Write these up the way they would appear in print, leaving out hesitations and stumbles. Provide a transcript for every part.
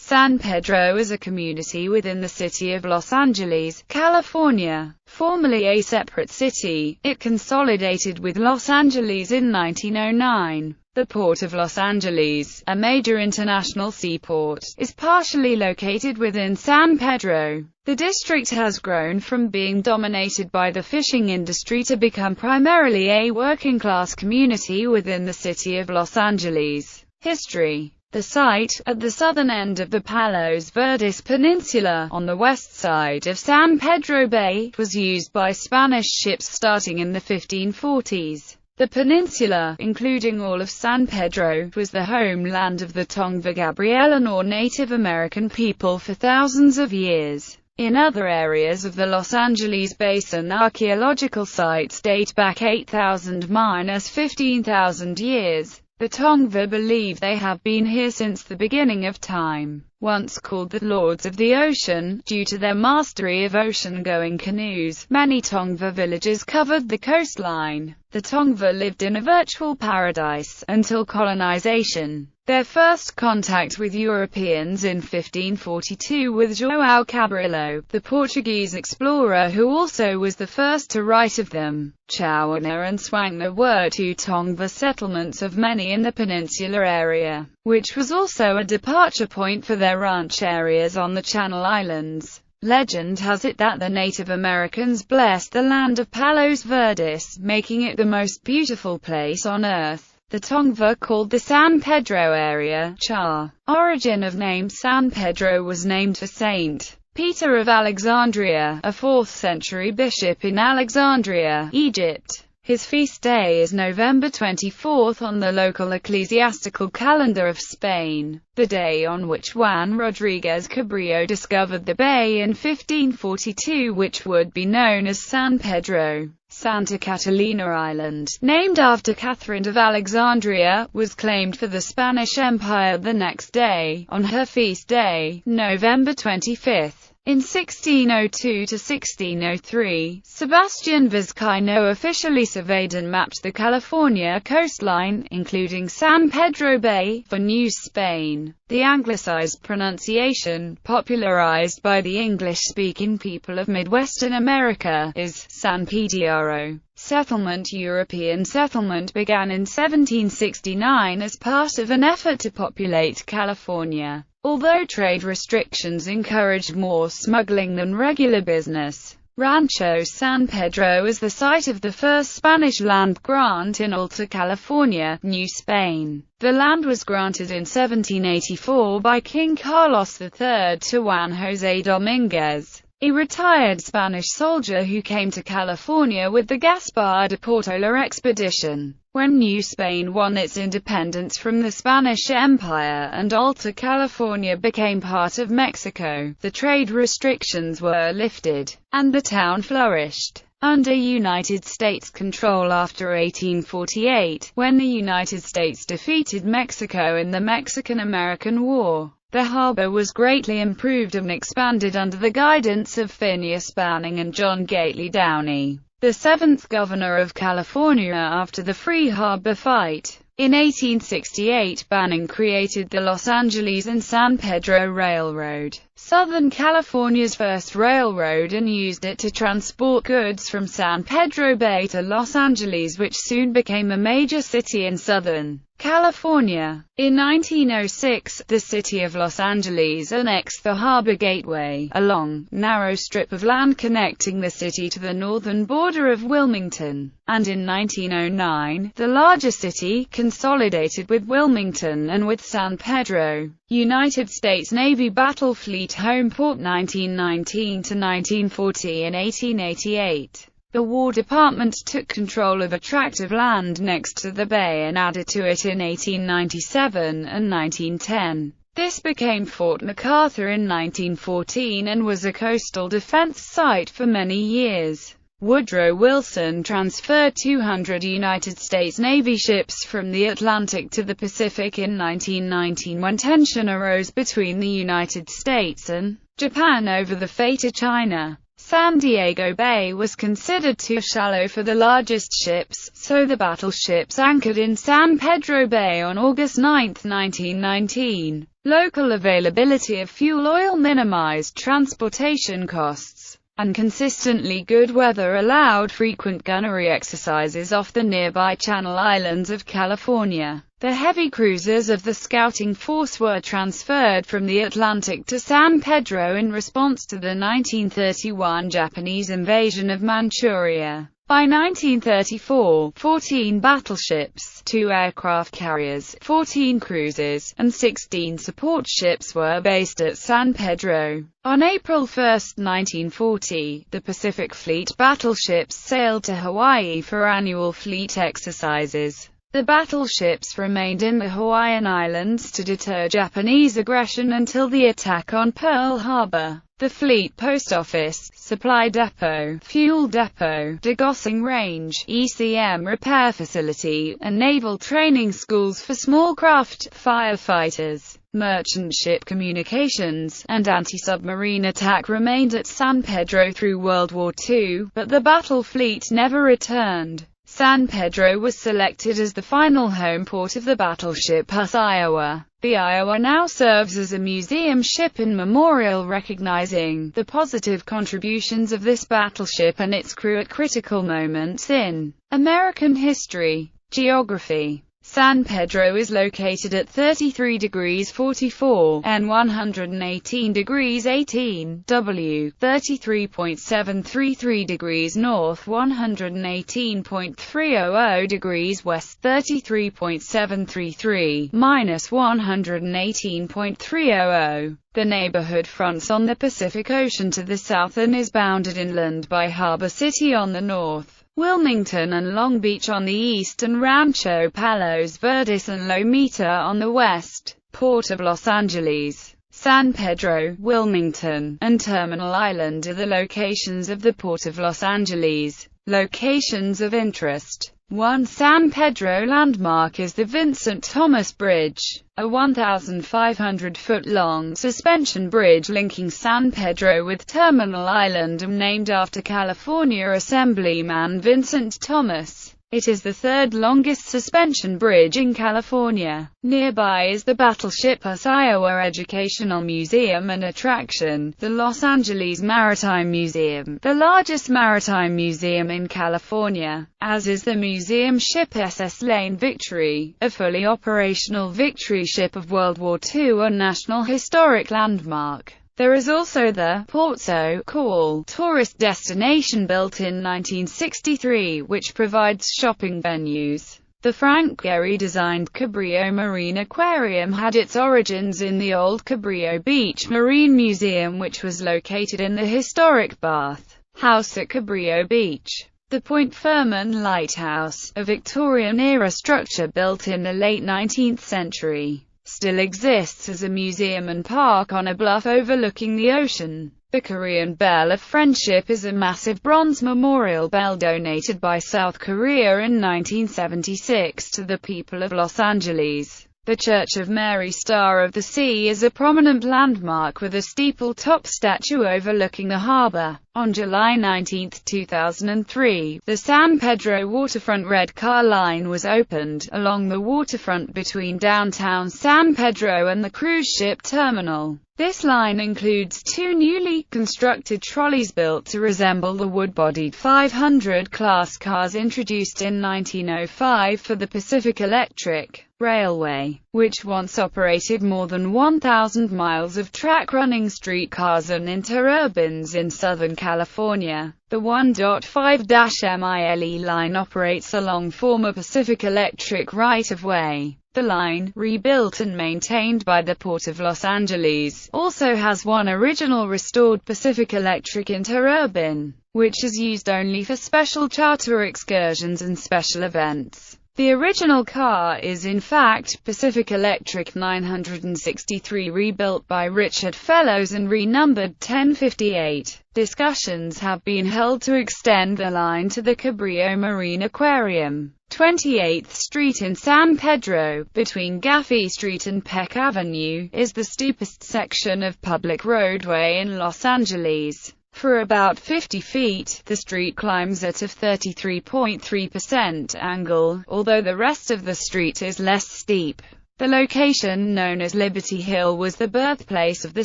San Pedro is a community within the city of Los Angeles, California. Formerly a separate city, it consolidated with Los Angeles in 1909. The Port of Los Angeles, a major international seaport, is partially located within San Pedro. The district has grown from being dominated by the fishing industry to become primarily a working-class community within the city of Los Angeles. History. The site, at the southern end of the Palos Verdes Peninsula, on the west side of San Pedro Bay, was used by Spanish ships starting in the 1540s. The peninsula, including all of San Pedro, was the homeland of the Tongva Gabrielin or Native American people for thousands of years. In other areas of the Los Angeles basin, archaeological sites date back 8,000–15,000 years. The Tongva believe they have been here since the beginning of time. Once called the Lords of the Ocean, due to their mastery of ocean-going canoes, many Tongva villages covered the coastline. The Tongva lived in a virtual paradise, until colonization. Their first contact with Europeans in 1542 with João Cabrillo, the Portuguese explorer who also was the first to write of them. Chowana and Swangna were two Tongva settlements of many in the peninsular area, which was also a departure point for their ranch areas on the Channel Islands. Legend has it that the Native Americans blessed the land of Palos Verdes, making it the most beautiful place on earth. The Tongva called the San Pedro area Cha. Origin of name San Pedro was named for Saint Peter of Alexandria, a 4th century bishop in Alexandria, Egypt. His feast day is November 24th on the local ecclesiastical calendar of Spain, the day on which Juan Rodríguez Cabrillo discovered the bay in 1542, which would be known as San Pedro. Santa Catalina Island, named after Catherine of Alexandria, was claimed for the Spanish Empire the next day, on her feast day, November 25th. In 1602–1603, Sebastián Vizcaíno officially surveyed and mapped the California coastline, including San Pedro Bay, for New Spain. The anglicized pronunciation, popularized by the English-speaking people of Midwestern America, is San Pedro. Settlement. European settlement began in 1769 as part of an effort to populate California. Although trade restrictions encouraged more smuggling than regular business, Rancho San Pedro is the site of the first Spanish land grant in Alta California, New Spain. The land was granted in 1784 by King Carlos III to Juan José Domínguez, a retired Spanish soldier who came to California with the Gaspar de Portola expedition. When New Spain won its independence from the Spanish Empire and Alta California became part of Mexico, the trade restrictions were lifted, and the town flourished under United States control after 1848, when the United States defeated Mexico in the Mexican-American War. The harbor was greatly improved and expanded under the guidance of Phineas Banning and John Gately Downey, the 7th governor of California after the Free Harbor Fight. In 1868, Banning created the Los Angeles and San Pedro Railroad, Southern California's first railroad, and used it to transport goods from San Pedro Bay to Los Angeles, which soon became a major city in Southern California. In 1906, the city of Los Angeles annexed the Harbor Gateway, a long, narrow strip of land connecting the city to the northern border of Wilmington, and in 1909, the larger city consolidated with Wilmington and with San Pedro. United States Navy Battle Fleet Home Port 1919–1940. In 1888, the War Department took control of a tract of land next to the bay and added to it in 1897 and 1910. This became Fort MacArthur in 1914 and was a coastal defense site for many years. Woodrow Wilson transferred 200 United States Navy ships from the Atlantic to the Pacific in 1919 when tension arose between the United States and Japan over the fate of China. San Diego Bay was considered too shallow for the largest ships, so the battleships anchored in San Pedro Bay on August 9, 1919. Local availability of fuel oil minimized transportation costs, and consistently good weather allowed frequent gunnery exercises off the nearby Channel Islands of California. The heavy cruisers of the scouting force were transferred from the Atlantic to San Pedro in response to the 1931 Japanese invasion of Manchuria. By 1934, 14 battleships, 2 aircraft carriers, 14 cruisers, and 16 support ships were based at San Pedro. On April 1, 1940, the Pacific Fleet battleships sailed to Hawaii for annual fleet exercises. The battleships remained in the Hawaiian Islands to deter Japanese aggression until the attack on Pearl Harbor. The Fleet Post Office, Supply Depot, Fuel Depot, Degaussing Range, ECM Repair Facility, and Naval Training Schools for small craft, firefighters, merchant ship communications, and anti-submarine attack remained at San Pedro through World War II, but the battle fleet never returned. San Pedro was selected as the final home port of the battleship US Iowa. The Iowa now serves as a museum ship and memorial recognizing the positive contributions of this battleship and its crew at critical moments in American history. Geography. San Pedro is located at 33 degrees 44 N 118 degrees 18 W, 33.733 degrees north, 118.300 degrees west, 33.733 minus 118.300. The neighborhood fronts on the Pacific Ocean to the south and is bounded inland by Harbor City on the north, Wilmington and Long Beach on the east, and Rancho Palos Verdes and Lomita on the west. Port of Los Angeles, San Pedro, Wilmington, and Terminal Island are the locations of the Port of Los Angeles. Locations of interest. One San Pedro landmark is the Vincent Thomas Bridge, a 1,500-foot-long suspension bridge linking San Pedro with Terminal Island and named after California Assemblyman Vincent Thomas. It is the third longest suspension bridge in California. Nearby is the Battleship US Iowa Educational Museum and Attraction, the Los Angeles Maritime Museum, the largest maritime museum in California, as is the museum ship SS Lane Victory, a fully operational Victory ship of World War II and National Historic Landmark. There is also the Portso Call tourist destination built in 1963, which provides shopping venues. The Frank Gehry-designed Cabrillo Marine Aquarium had its origins in the old Cabrillo Beach Marine Museum, which was located in the historic bath house at Cabrillo Beach. The Point Ferman Lighthouse, a Victorian-era structure built in the late 19th century, still exists as a museum and park on a bluff overlooking the ocean. The Korean Bell of Friendship is a massive bronze memorial bell donated by South Korea in 1976 to the people of Los Angeles. The Church of Mary Star of the Sea is a prominent landmark with a steeple-top statue overlooking the harbor. On July 19, 2003, the San Pedro Waterfront Red Car Line was opened, along the waterfront between downtown San Pedro and the cruise ship terminal. This line includes 2 newly constructed trolleys built to resemble the wood-bodied 500 class cars introduced in 1905 for the Pacific Electric Railway, which once operated more than 1,000 miles of track-running streetcars and interurbans in Southern California. The 1.5-mile line operates along former Pacific Electric right-of-way. The line, rebuilt and maintained by the Port of Los Angeles, also has one original restored Pacific Electric interurban, which is used only for special charter excursions and special events. The original car is in fact Pacific Electric 963, rebuilt by Richard Fellows and renumbered 1058. Discussions have been held to extend the line to the Cabrillo Marine Aquarium. 28th Street in San Pedro, between Gaffey Street and Peck Avenue, is the steepest section of public roadway in Los Angeles. For about 50 feet, the street climbs at a 33.3% angle, although the rest of the street is less steep. The location, known as Liberty Hill, was the birthplace of the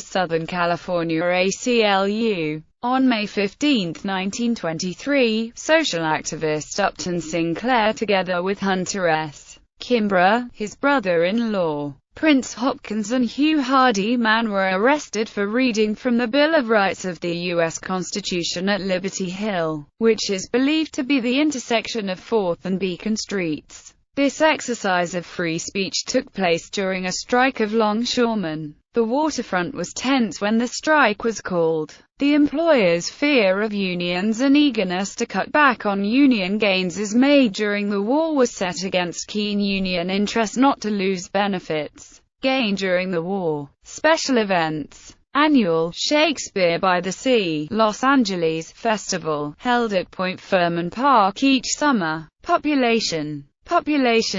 Southern California ACLU. On May 15, 1923, social activist Upton Sinclair, together with Hunter S. Kimbrough, his brother-in-law, Prince Hopkins, and Hugh Hardyman, were arrested for reading from the Bill of Rights of the U.S. Constitution at Liberty Hill, which is believed to be the intersection of 4th and Beacon Streets. This exercise of free speech took place during a strike of longshoremen. The waterfront was tense when the strike was called. The employers' fear of unions and eagerness to cut back on union gains as made during the war was set against keen union interest not to lose benefits gained during the war. Special events. Annual Shakespeare by the Sea, Los Angeles Festival, held at Point Furman Park each summer. Population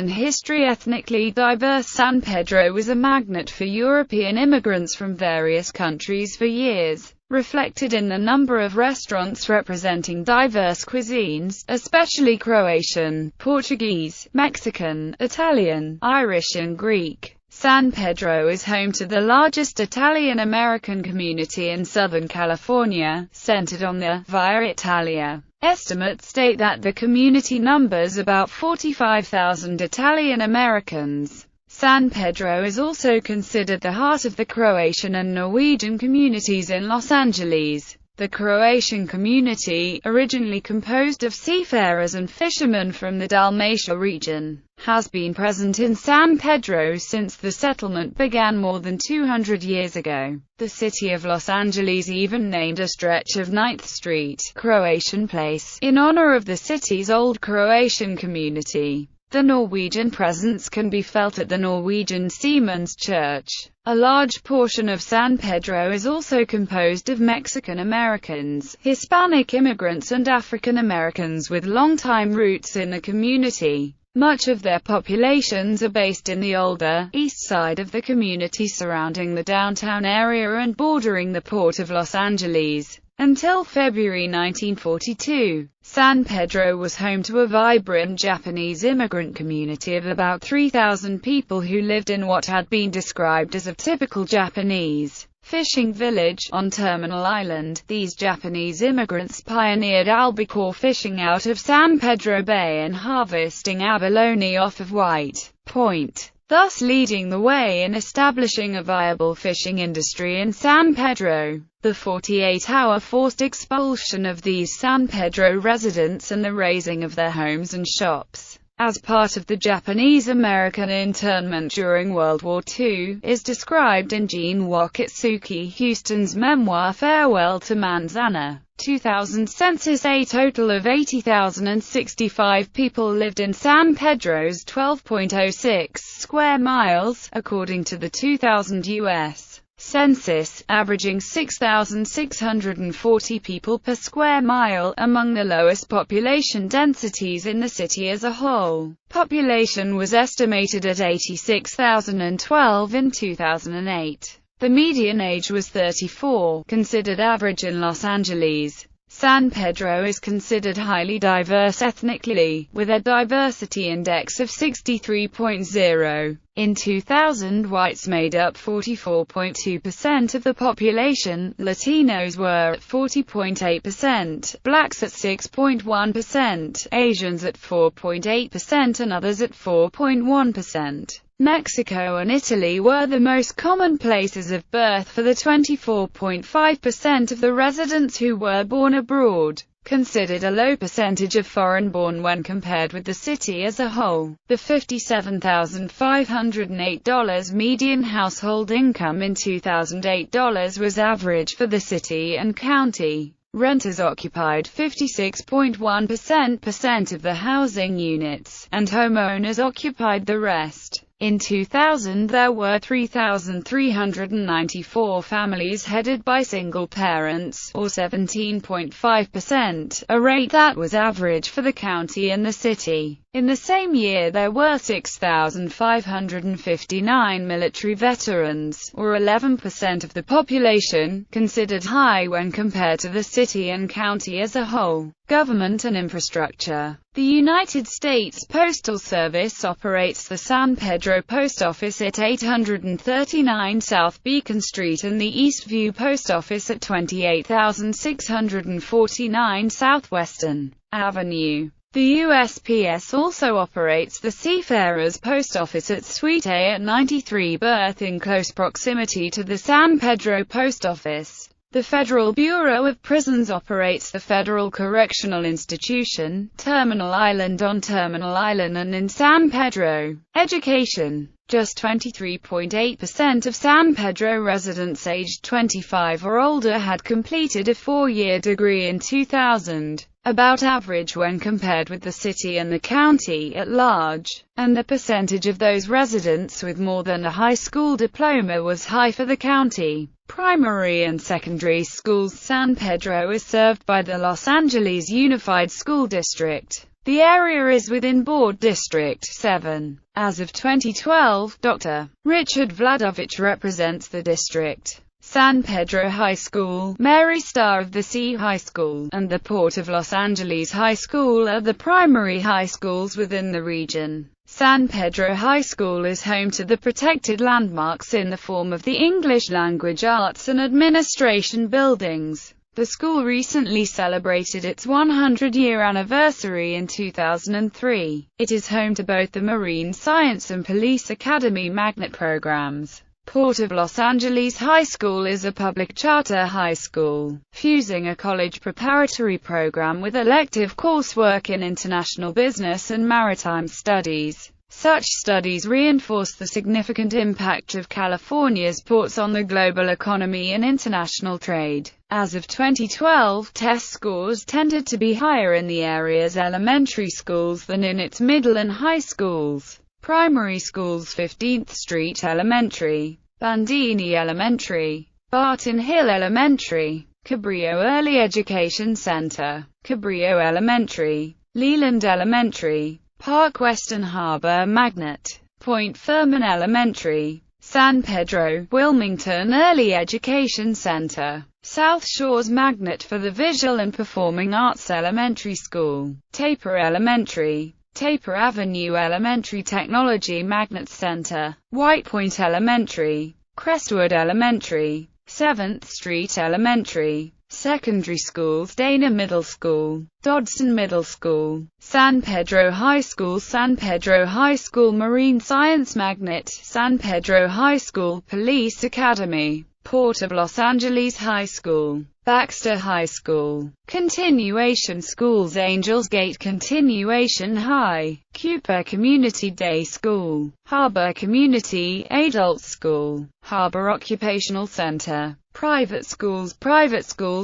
history. Ethnically diverse, San Pedro was a magnet for European immigrants from various countries for years, reflected in the number of restaurants representing diverse cuisines, especially Croatian, Portuguese, Mexican, Italian, Irish and Greek. San Pedro is home to the largest Italian-American community in Southern California, centered on the Via Italia. Estimates state that the community numbers about 45,000 Italian Americans. San Pedro is also considered the heart of the Croatian and Norwegian communities in Los Angeles. The Croatian community, originally composed of seafarers and fishermen from the Dalmatia region, has been present in San Pedro since the settlement began more than 200 years ago. The city of Los Angeles even named a stretch of 9th Street, Croatian Place, in honor of the city's old Croatian community. The Norwegian presence can be felt at the Norwegian Seamen's Church. A large portion of San Pedro is also composed of Mexican Americans, Hispanic immigrants and African Americans with long-time roots in the community. Much of their populations are based in the older, east side of the community surrounding the downtown area and bordering the Port of Los Angeles. Until February 1942, San Pedro was home to a vibrant Japanese immigrant community of about 3,000 people who lived in what had been described as a typical Japanese fishing village on Terminal Island. These Japanese immigrants pioneered albacore fishing out of San Pedro Bay and harvesting abalone off of White Point, thus leading the way in establishing a viable fishing industry in San Pedro. The 48-hour forced expulsion of these San Pedro residents and the razing of their homes and shops, as part of the Japanese-American internment during World War II, is described in Gene Wakatsuki Houston's memoir Farewell to Manzana. 2000 census. A total of 80,065 people lived in San Pedro's 12.06 square miles, according to the 2000 U.S. Census, averaging 6,640 people per square mile, among the lowest population densities in the city as a whole. Population was estimated at 86,012 in 2008. The median age was 34, considered average in Los Angeles. San Pedro is considered highly diverse ethnically, with a diversity index of 63.0. In 2000, whites made up 44.2% of the population, Latinos were at 40.8%, blacks at 6.1%, Asians at 4.8% and others at 4.1%. Mexico and Italy were the most common places of birth for the 24.5% of the residents who were born abroad, considered a low percentage of foreign-born when compared with the city as a whole. The $57,508 median household income in 2008 was average for the city and county. Renters occupied 56.1% of the housing units, and homeowners occupied the rest. In 2000 there were 3,394 families headed by single parents, or 17.5%, a rate that was average for the county and the city. In the same year there were 6,559 military veterans, or 11% of the population, considered high when compared to the city and county as a whole. Government and infrastructure. The United States Postal Service operates the San Pedro Post Office at 839 South Beacon Street and the Eastview Post Office at 28,649 Southwestern Avenue. The USPS also operates the Seafarers Post Office at Suite A at 93 Berth in close proximity to the San Pedro Post Office. The Federal Bureau of Prisons operates the Federal Correctional Institution, Terminal Island on Terminal Island and in San Pedro. Education. Just 23.8% of San Pedro residents aged 25 or older had completed a 4-year degree in 2000, about average when compared with the city and the county at large, and the percentage of those residents with more than a high school diploma was high for the county. Primary and secondary schools. San Pedro is served by the Los Angeles Unified School District. The area is within Board District 7. As of 2012, Dr. Richard Vladovich represents the district. San Pedro High School, Mary Star of the Sea High School, and the Port of Los Angeles High School are the primary high schools within the region. San Pedro High School is home to the protected landmarks in the form of the English Language Arts and Administration buildings. The school recently celebrated its 100-year anniversary in 2003. It is home to both the Marine Science and Police Academy magnet programs. Port of Los Angeles High School is a public charter high school, fusing a college preparatory program with elective coursework in international business and maritime studies. Such studies reinforce the significant impact of California's ports on the global economy and international trade. As of 2012, test scores tended to be higher in the area's elementary schools than in its middle and high schools. Primary schools: 15th Street Elementary, Bandini Elementary, Barton Hill Elementary, Cabrillo Early Education Center, Cabrillo Elementary, Leland Elementary, Park Western Harbor Magnet, Point Furman Elementary, San Pedro, Wilmington Early Education Center, South Shores Magnet for the Visual and Performing Arts Elementary School, Taper Elementary, Taper Avenue Elementary Technology Magnet Center, White Point Elementary, Crestwood Elementary, 7th Street Elementary. Secondary schools: Dana Middle School, Dodson Middle School, San Pedro High School, San Pedro High School Marine Science Magnet, San Pedro High School Police Academy, Port of Los Angeles High School, Baxter High School. Continuation schools: Angels Gate Continuation High, Cooper Community Day School, Harbor Community Adult School, Harbor Occupational Center. Private schools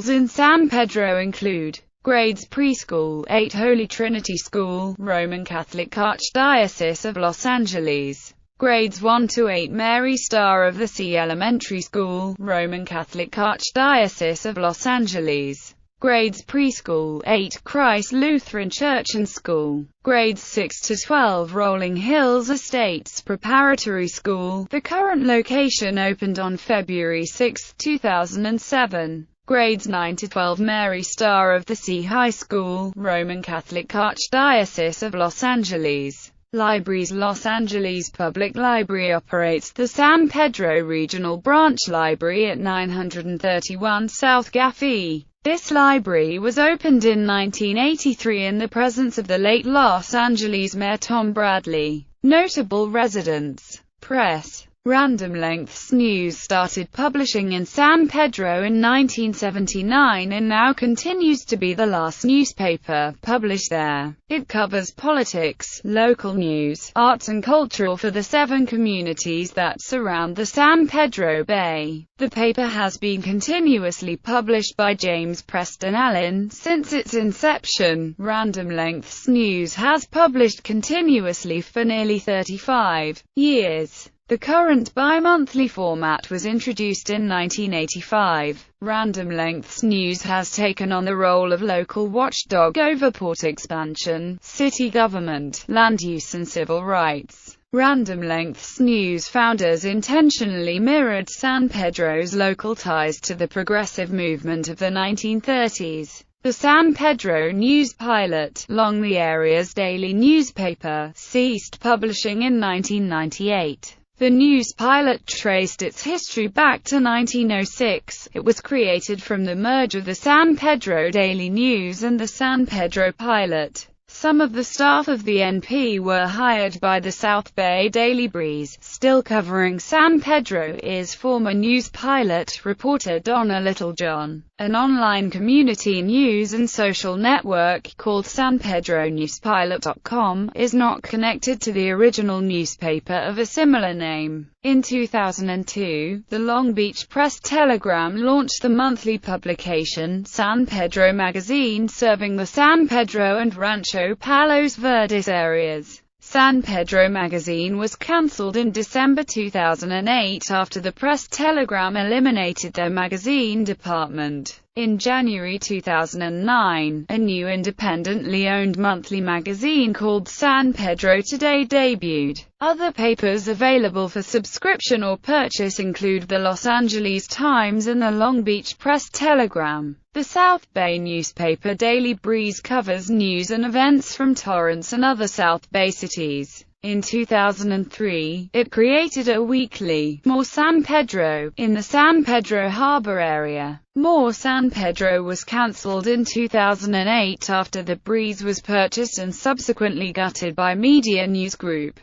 in San Pedro include grades preschool: 8 Holy Trinity School, Roman Catholic Archdiocese of Los Angeles. Grades 1 to 8 Mary Star of the Sea Elementary School, Roman Catholic Archdiocese of Los Angeles. Grades preschool: 8 Christ Lutheran Church and School. Grades 6 to 12 Rolling Hills Estates Preparatory School. The current location opened on February 6, 2007. Grades 9 to 12 Mary Star of the Sea High School, Roman Catholic Archdiocese of Los Angeles. Libraries: Los Angeles Public Library operates the San Pedro Regional Branch Library at 931 South Gaffey. This library was opened in 1983 in the presence of the late Los Angeles Mayor Tom Bradley. Notable residents. Press. Random Lengths News started publishing in San Pedro in 1979 and now continues to be the last newspaper published there. It covers politics, local news, arts and culture for the 7 communities that surround the San Pedro Bay. The paper has been continuously published by James Preston Allen since its inception. Random Lengths News has published continuously for nearly 35 years. The current bi-monthly format was introduced in 1985. Random Lengths News has taken on the role of local watchdog over port expansion, city government, land use and civil rights. Random Lengths News founders intentionally mirrored San Pedro's local ties to the progressive movement of the 1930s. The San Pedro News pilot, long the area's daily newspaper, ceased publishing in 1998. The news pilot traced its history back to 1906. It was created from the merge of the San Pedro Daily News and the San Pedro Pilot. Some of the staff of the NP were hired by the South Bay Daily Breeze. Still covering San Pedro is former news pilot, reporter Donna Littlejohn. An online community news and social network, called SanPedroNewsPilot.com, is not connected to the original newspaper of a similar name. In 2002, the Long Beach Press-Telegram launched the monthly publication, San Pedro Magazine, serving the San Pedro and Rancho Palos Verdes areas. San Pedro Magazine was cancelled in December 2008 after the Press-Telegram eliminated their magazine department. In January 2009, a new independently owned monthly magazine called San Pedro Today debuted. Other papers available for subscription or purchase include the Los Angeles Times and the Long Beach Press-Telegram. The South Bay newspaper Daily Breeze covers news and events from Torrance and other South Bay cities. In 2003, it created a weekly, More San Pedro, in the San Pedro Harbor area. More San Pedro was cancelled in 2008 after the Breeze was purchased and subsequently gutted by Media News Group.